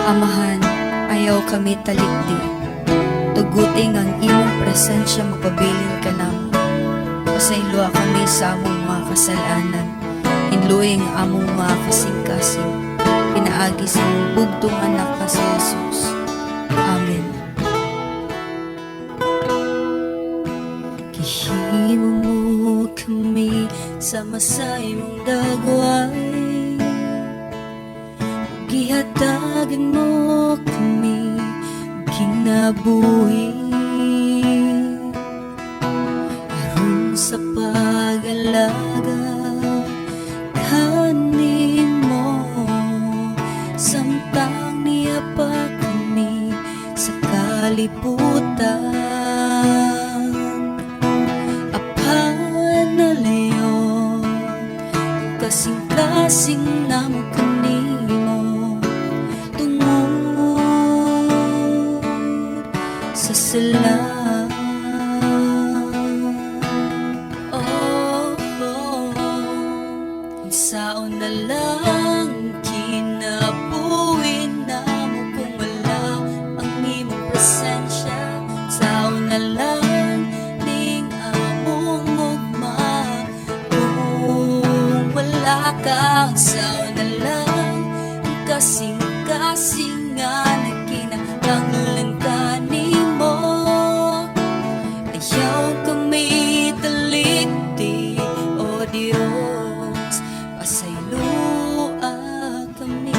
Amahan, ayaw kami talikdi. Tuguting ang imong presensya, mapabilin ka namo. Pasaylua kami sa among mga kasalanan, hinluing among mga kasing-kasing. Pinaagi sa among bugtong anak na si Jesus. Amen. Gihimo mo kami sa masay mong dagway, gihatagan mo kami kinabuhi, aron sa pag-alaga kanimo, samtang niya pa kami sa kalibutan. Apan na leon, kasing-kasing namo kanimo, sa sala. Saon na lang kinabuhin namo kung wala ang imong presensya. Saon na lang ning among ugma kung wala ka. Saon na lang ang kasing-kasing nga nagkinahanglan kanimo. Ayaw kami talikdi, o Diyos, pasaylua kami.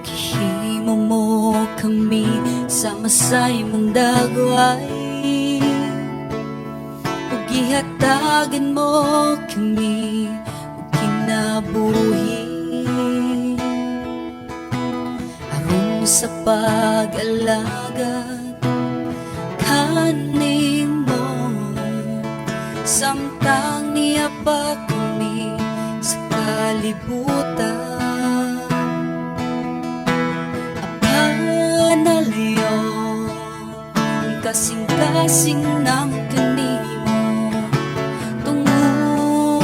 Gihimo mo kami sa masay mong dagway, ug gihatagan mo kami ug kinabuhi, aron sa pag-alagad kanimo, samtang niya pa kami sa kalibutan. Apanalayo ang kasing-kasing ng kanimo, tungod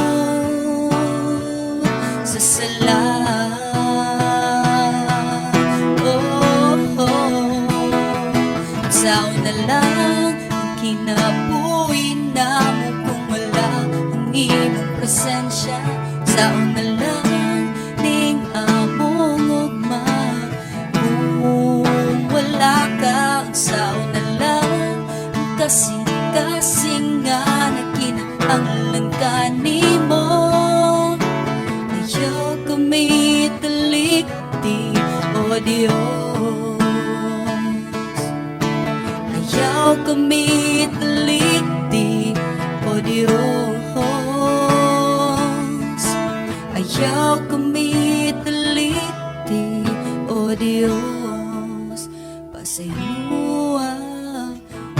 sa sala. Saon na lang ang kinabuhi namo kung wala ang imong presensya. Saon na lang ning among ugma kung wala ka. Saon na lang ang kasing-kasing nga nagkinahanglan kanimo. Ayaw kami talikdi, o Diyos, ayaw kami talikdi, o Diyos, ayaw kami talikdi, o Diyos, pasaylua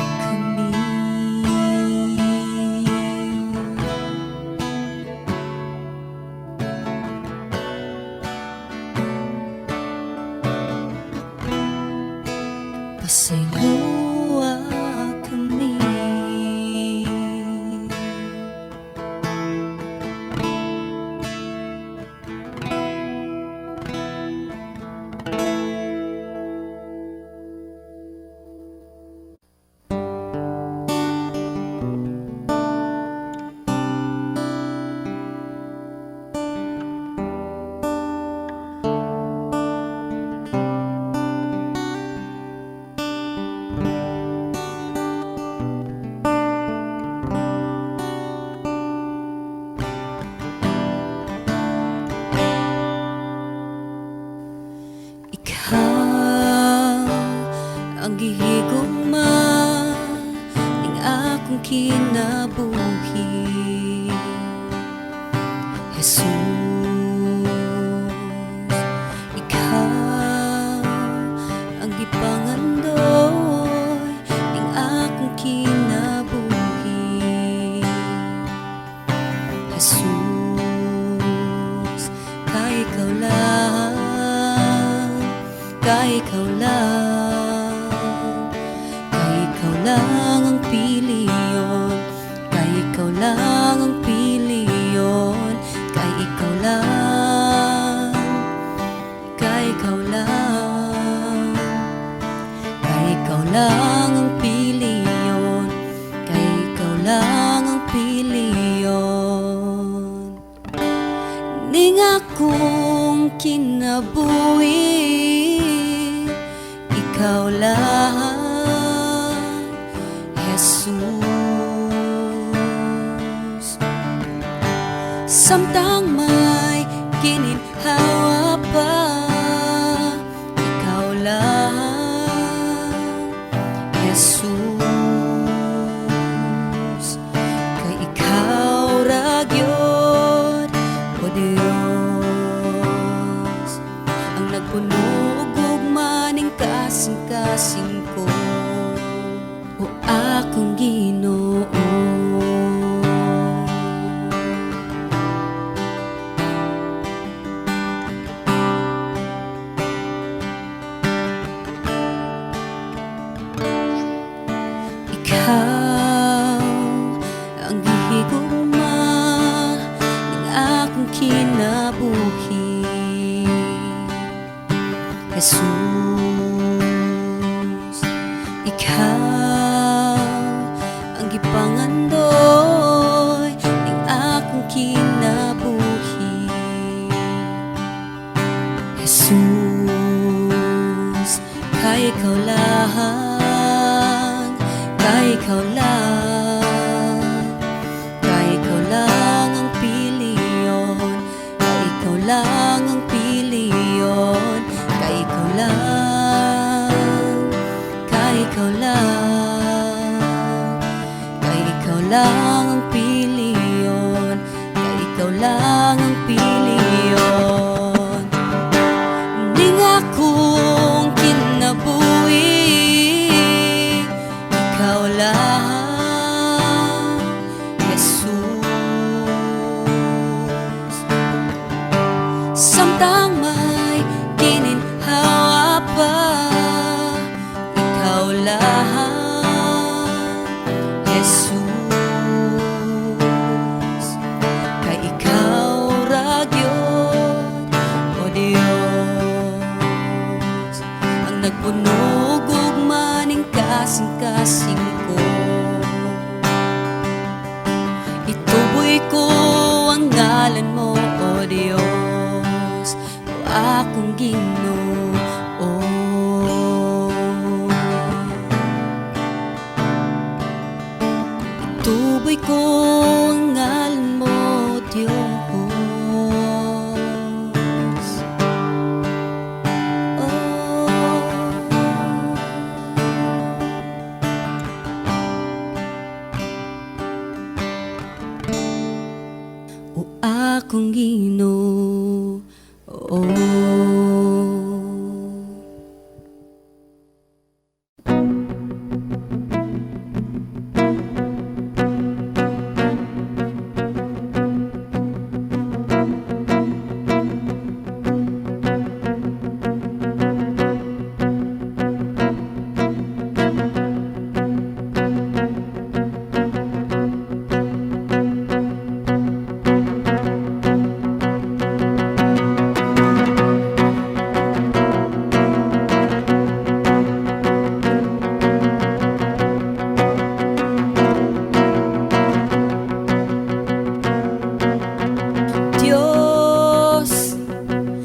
kami. Pasaylua kami. Ang gihigugma ning akong kinabuhi, Jesus, ikaw ang gipangandoy ning akong kinabuhi, Jesus, kay ikaw lang kay ikaw lang, kay ikaw lang ang piliyon, kay ikaw lang ang piliyon, kay ikaw lang, kay ikaw lang, kay ikaw lang ang piliyon, kay ikaw lang ang piliyon. Ning akong kinabuhi, ikaw lang, Jesus. Samtang may gininhawa pa, ikaw lang, Jesus. Kay ikaw ra gyud, o Dios, ang nagpuno og gugma ning kasing-kasing ko, o akong Ginoo. Ikaw ang gihigugma ng akong kinabuhi, Jesus. Ikaw ang gipangandoy ng akong kinabuhi, Jesus. Kay ikaw lang, kay ikaw lang, kay ikaw lang ang piliyon, kay ikaw lang ang piliyon, kay ikaw lang, kay ikaw lang, kay ikaw lang ang piliyon, kay ikaw lang ang piliyon. Ning akong kinabuhi, ikaw lang, Jesus. Samtang may gininhawa pa, ikaw lang, Jesus. Kay ikaw ra gyud, o Dios, ang nagpuno gugma ning kasing-kasing ko. Ituboy ko ang ngalan mo, o Dios, o akong Ginoo. Ituboy ko ang ngalan mo, Diyos. O akong Ginoo.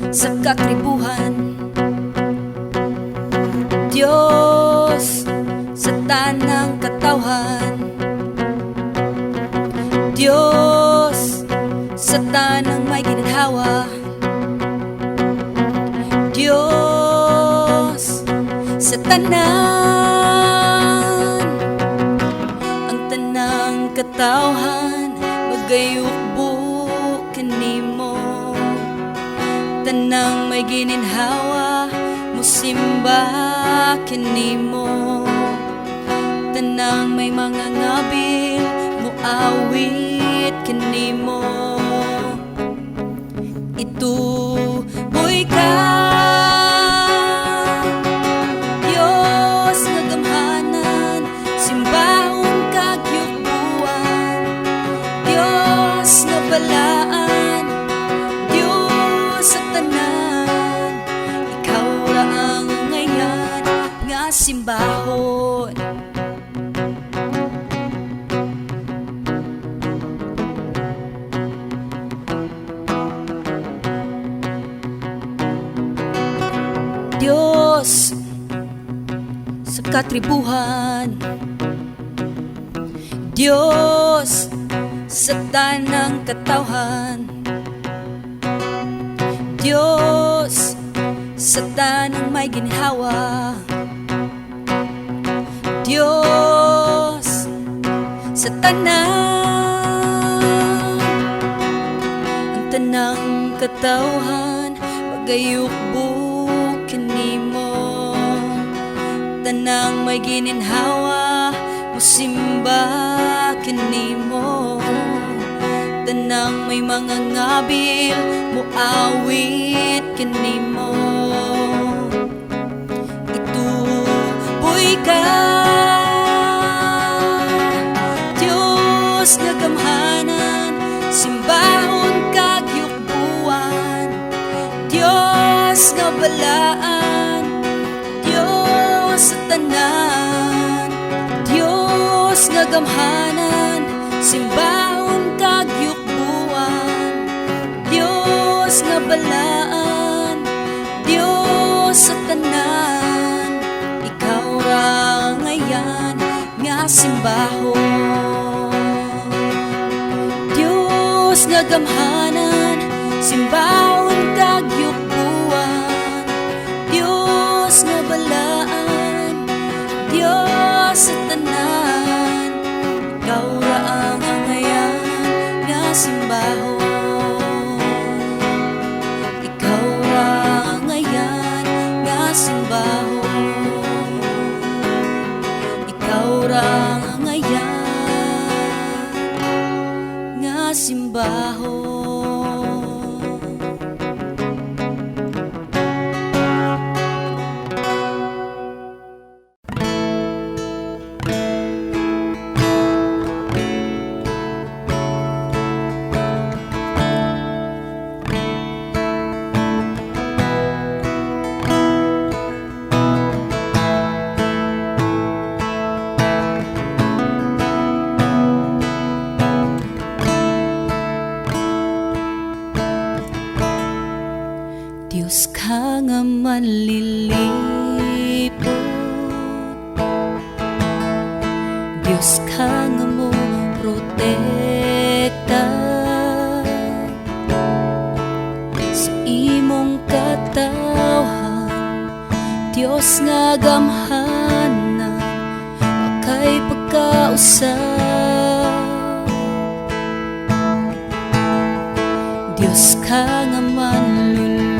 Sa katribuhan, Diyos sa tanang katawhan, Diyos sa tanang may ginhawa, Diyos sa tanan, ang tanang katawhan magayukbo kanimo, tanang may gininhawa musimba kanimo, tanang may mga ngabil muawit kanimo. Ituboy ka simbahon. Diyos sa katribuhan, Diyos sa tanang katawhan, Diyos sa tanang may ginhawa, Diyos sa tanan, ang tanang katawhan pagayukbo kanimo, tanang may gininhawa musimba kanimo, tanang may mga ngabil muawit kanimo. Ituboy ka, Diyos nga gamhanan, simbahon kag yukbuan, Diyos nga balaan, Diyos sa tanan, Diyos nga gamhanan, simbahon kag yukbuan, Diyos nga balaan, Diyos sa tanan, ikaw ra ngayan nga simbahon. Diyos nga gamhanan, simbahon kag yukbuan, Diyos nga balaan, Diyos sa tanan, ikaw ra ang ngayan nga simbahon. Ikaw ra ang ngayan nga simbahon. Ikaw ra ang ngayan nga simbahon. Diyos ka nga manlilipot, Diyos ka nga mo protekta, sa imong katawhan, Diyos nga gamhanan, wakay pagkausap. Diyos ka nga manluluwas,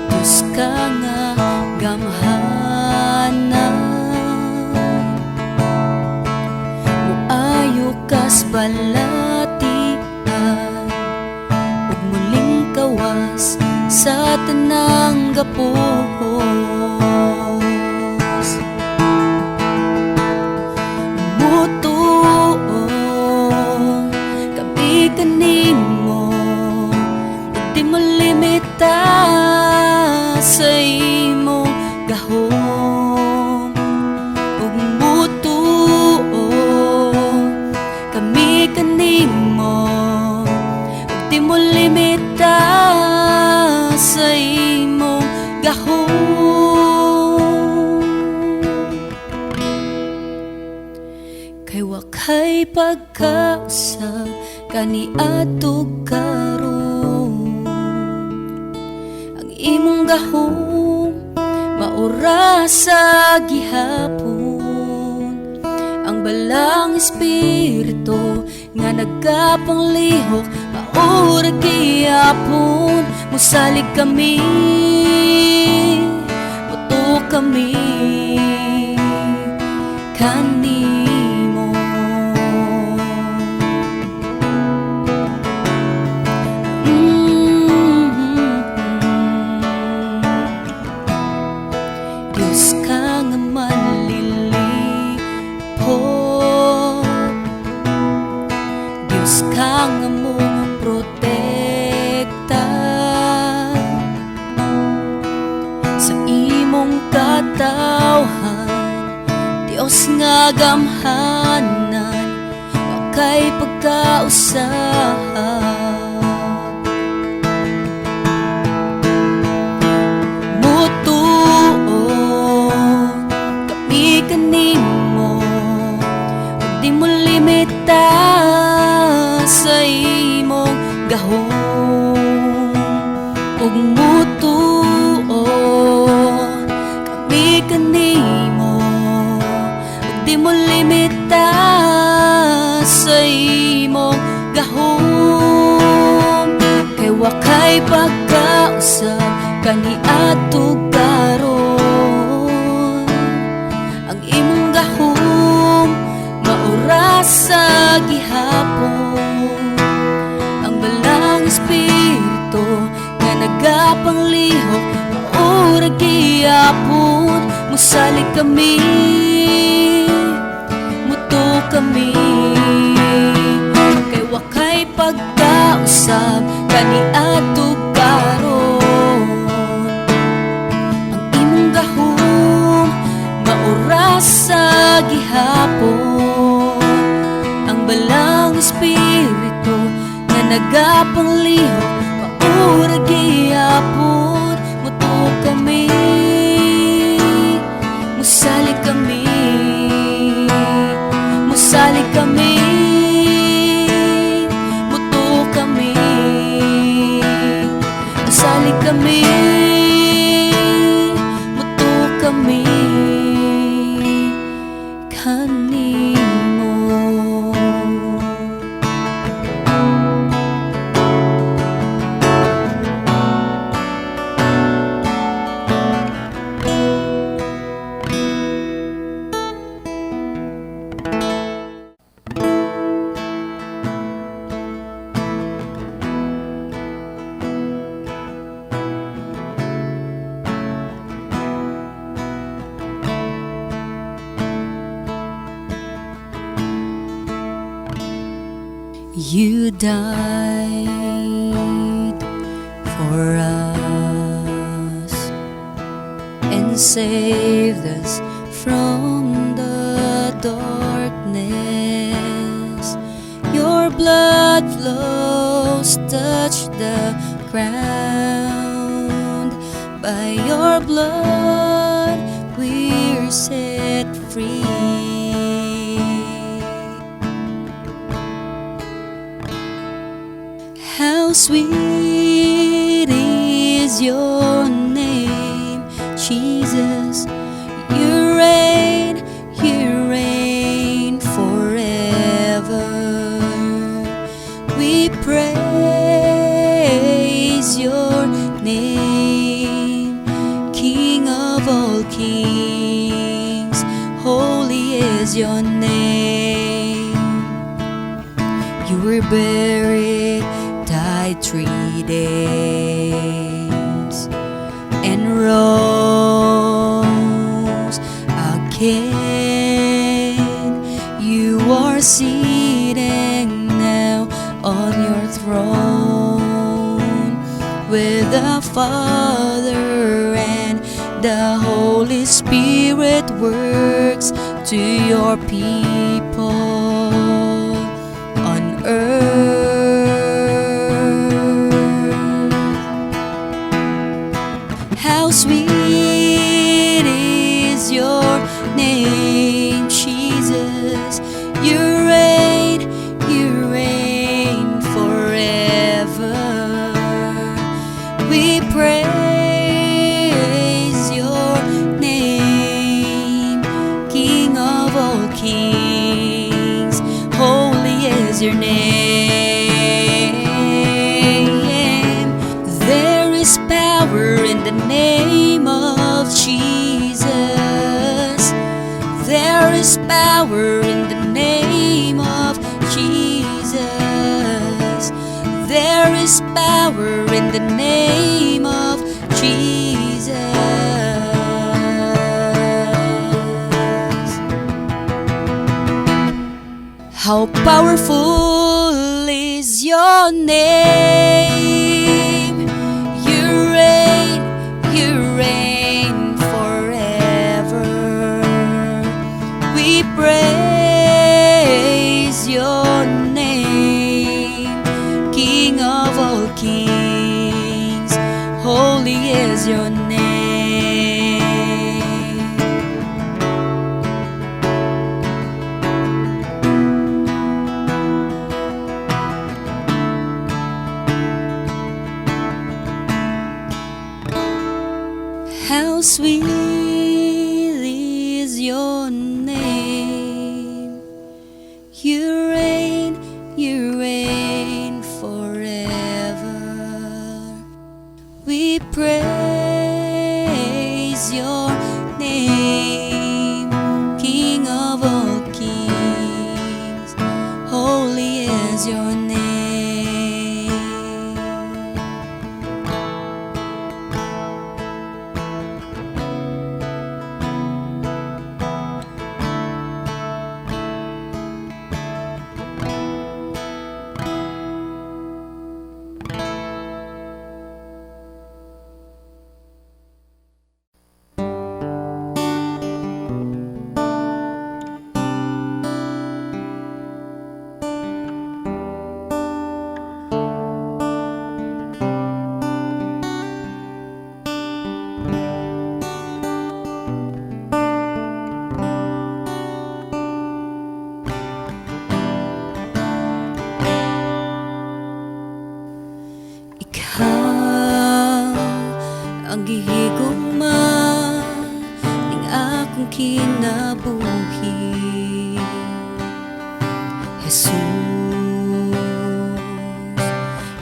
Diyos ka nga gamhanan, muayo kas balatian, ug muling kawas sa tanang gapos. Mutuon kami kanimo, di mo limita sa imong gahom. Ug mutuon kami kanimo, di mo limita sa imong gahom. Kay wakay pagkausap kaniadto karon, ang imong gahom maura sa gihapon, ang balang espiritu nga nagapanglihok maura gihapon. Musalig kami, muto kami kanimo. Diyos ka nga manlilipot, Diyos ka nga mo protekta, agamhanan, wakay pagkausap. Mutuon kami kanimo, ug di mo limita sa imong gahom. Ug mutuon kami kanimo, ug di mo limita sa imong gahom. Kay wakay pagkausap kaniadto karon, ang imong gahom maura sa gihapon. Ang balang espiritu nga nagapanglihok maura gihapon. Musalig kami, muto kami, kay wakay pagkausap kaniadto karon. Ang imong gahom maura sa gihapon. Ang balang espiritu nga nagapanglihok maura gihapon. Muto kami, musalig kami, musalig kami, muto kami, musalig kami, muto kami kanimo. You died for us and saved us from the darkness. Your blood flows, touch the ground. By your blood we're set free. How sweet is your name, Jesus. You reign forever. We praise your name, King of all kings. Holy is your name. You were buried, died 3 days, and rose again. You are sitting now on your throne with the Father, and the Holy Spirit works to your people on earth. How sweet is your name, Jesus. You reign forever. We praise your name, King of all kings. Holy is your name. There is power in the name of Jesus. There is power in the name of Jesus. There is power in the name of Jesus. How powerful is your name. You reign forever. We pray your name. How sweet is your name. You reign forever. We praise your name, King of all kings. Holy is your name. Ikaw ang gihigugma ning akong kinabuhi, Jesus.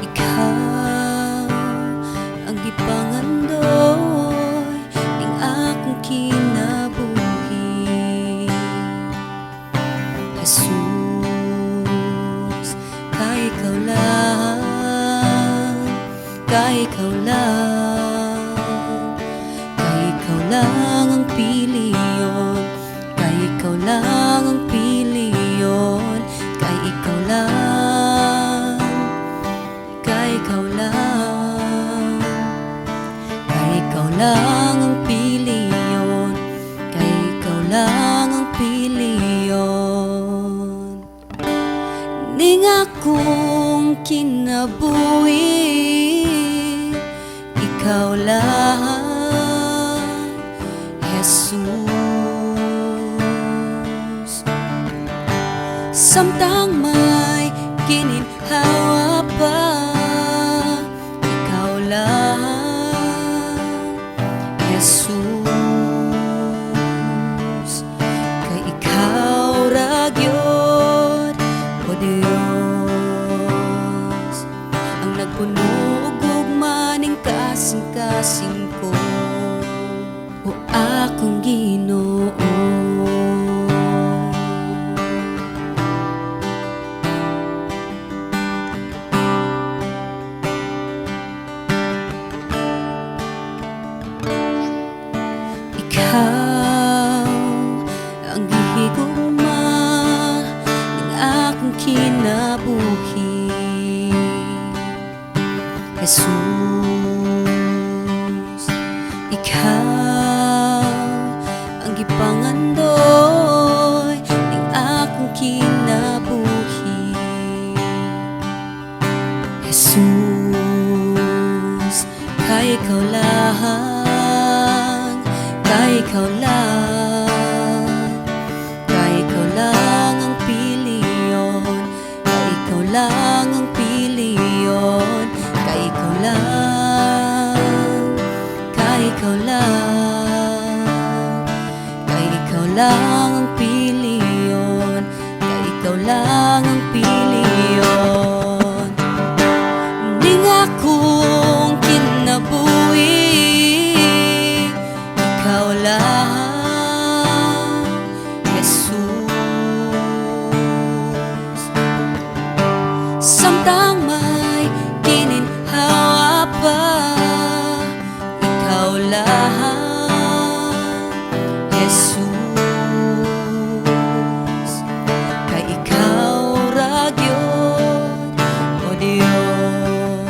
Ikaw ang gipangandoy ning akong kinabuhi, Jesus. Kay ikaw lang, kay ikaw lang, kay ikaw lang ang piliyon, kay ikaw lang ang piliyon, kay ikaw lang, kay ikaw lang, kay ikaw lang ang piliyon, kay ikaw lang ang piliyon. Ning akong kinabuhi, ikaw lang, Jesus. Samtang may gininhawa pa, ikaw lang, Jesus. Kay ikaw ra gyud, o Dios, ang nagpuno og gugma ning kasing-kasing ko, o akong Ginoo. Ikaw ang gihigugma ning akong kinabuhi, Jesus. Ikaw ang gipangandoy ning akong kinabuhi, Jesus. Kay ikaw lang, kay ikaw lang, kay ikaw lang ang piliyon, kay ikaw lang ang piliyon, kay ikaw lang, kay ikaw lang, kay ikaw lang ang piliyon, kay ikaw lang ang piliyon. Ning akong kinabuhi, ikaw lang, Jesus. Samtang may gininhawa pa, ikaw lang, Jesus. Kay ikaw ra gyud, o Dios,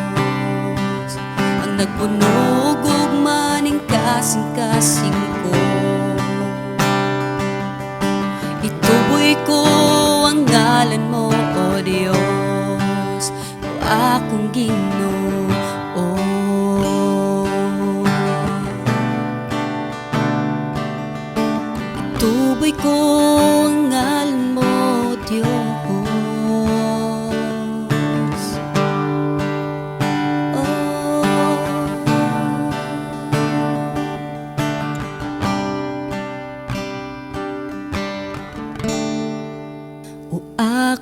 ang nagpuno og gugma ning kasing-kasing ko. Ituboy ko ang ngalan mo, o Dios, o akong Ginoo.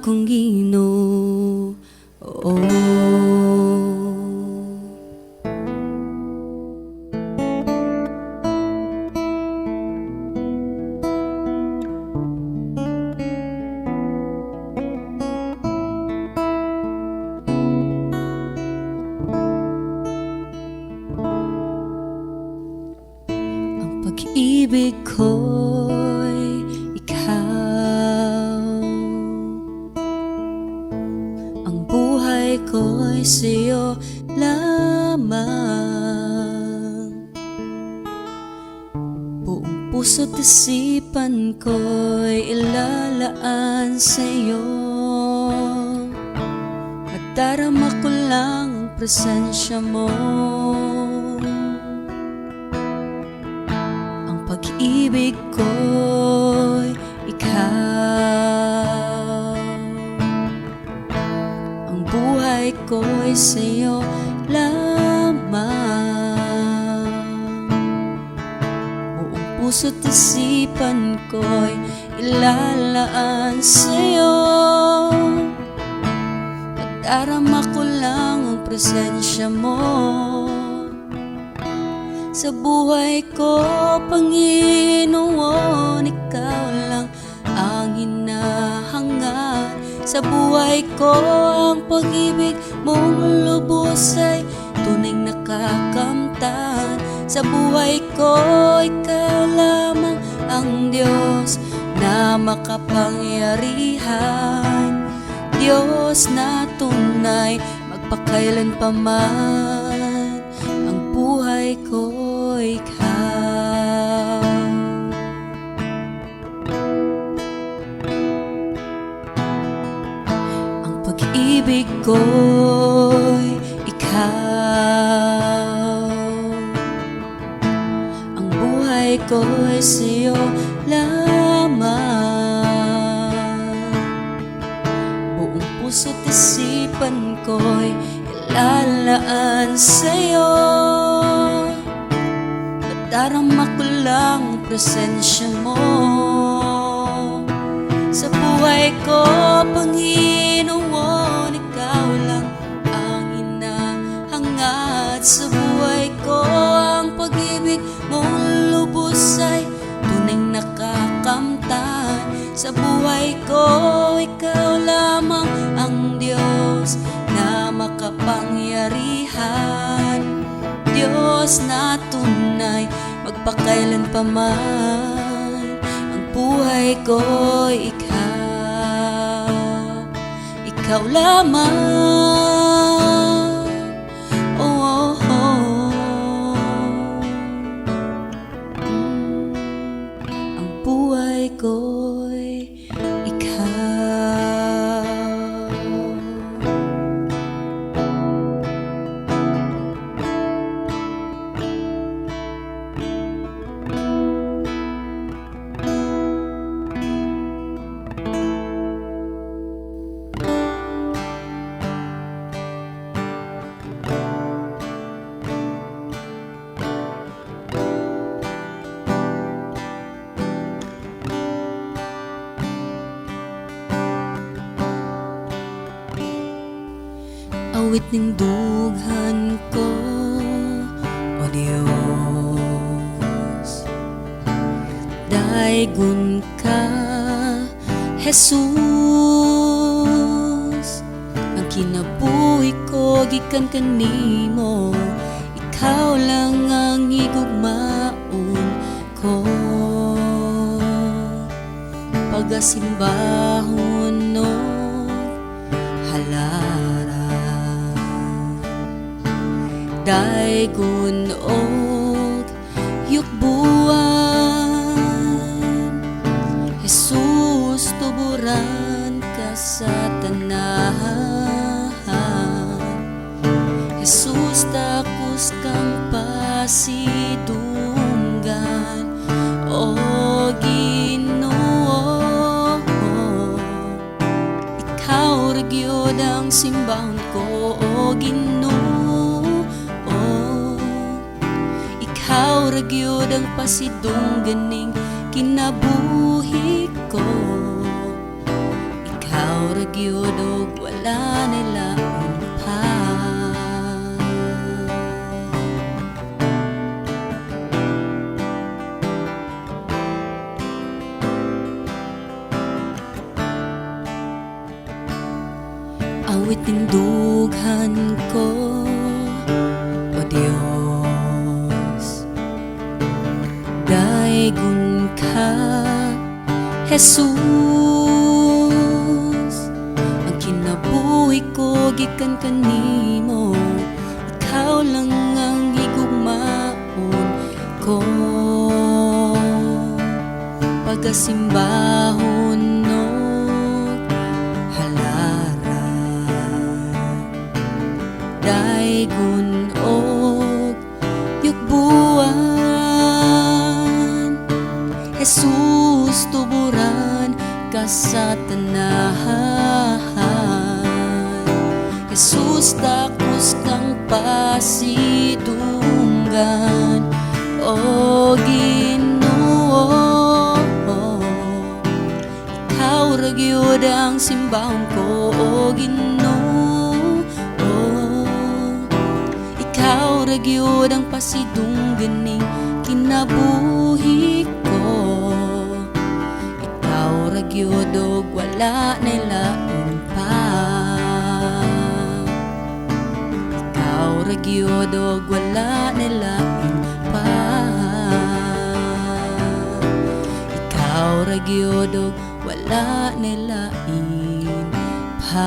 akong Ginoo. Ang pag-ibig ko'y ikaw, ang buhay ko'y sa'yo lamang. Buong puso't isipan ko'y ilalaan sa'yo, at darama ko lang ang presensya mo. Ang pag-ibig ko'y ikaw, ang buhay ko'y sa'yo lamang. Buong puso't isipan ko'y ilalaan sa'yo, at darama ko lang ang presensya mo. Sa buhay ko, Panginoon, ikaw lang ang hinahangad. Sa buhay ko, ang pag-ibig mong lubos ay tunay nakakamtan. Sa buhay ko, ikaw lamang ang Diyos na makapangyarihan, Diyos na tunay magpakailanpaman. Ang buhay ko ikaw. Ang pag-ibig ko'y ikaw, ang buhay ko'y sa'yo lamang. Buong puso't isipan ko'y ilalaan sa'yo, darama ko lang ang presensya mo. Sa buhay ko, Panginoon, ikaw lang ang hinahangad. Sa buhay ko, ang pag-ibig mong lubos ay tunay nakakamtan. Sa buhay ko, ikaw lamang ang Diyos na makapangyarihan, Diyos na tunay magpakailanpaman. Ang buhay ko'y ikaw, ikaw lamang. Oh, oh, oh. Ang buhay ko'y ikaw. Awit ning dughan ko, O Dios, daygon ka, Jesus. Ang kinabuhi ko gikan kanimo, ikaw lang ang higugmaon ko. Pagasimbahon no halara, daygon og yukbuan, Jesus, tuburan ka sa tanahan. Jesus, takus kang pasidunggan, o Ginoo. Ikaw ragyod ang simbahon ko, o Ginoo. Ikaw ragyod ang pasidungganing kinabuhi ko. Ikaw ragyod gyud og wala nila pa. Awit tindughan ko, o Dios, daygon ka, Jesus. Ang kinabuhi ko gikan kanimo, ikaw lang ang higugmaon ko. Pagasimbahon no daygon og yugbuan, Jesus tuburan ka sa tanahan. Jesus takos kang pasidunggan, o Ginoo. Ikaw ra gyud ang simbahon ko, o Ginoo. Ikaw ra gyud ang pasidungganing kinabuhi ko. Ikaw ra gyud og wala na lain pa. Ikaw ra gyud og wala na lain pa. Ikaw ra gyud og wala na lain pa.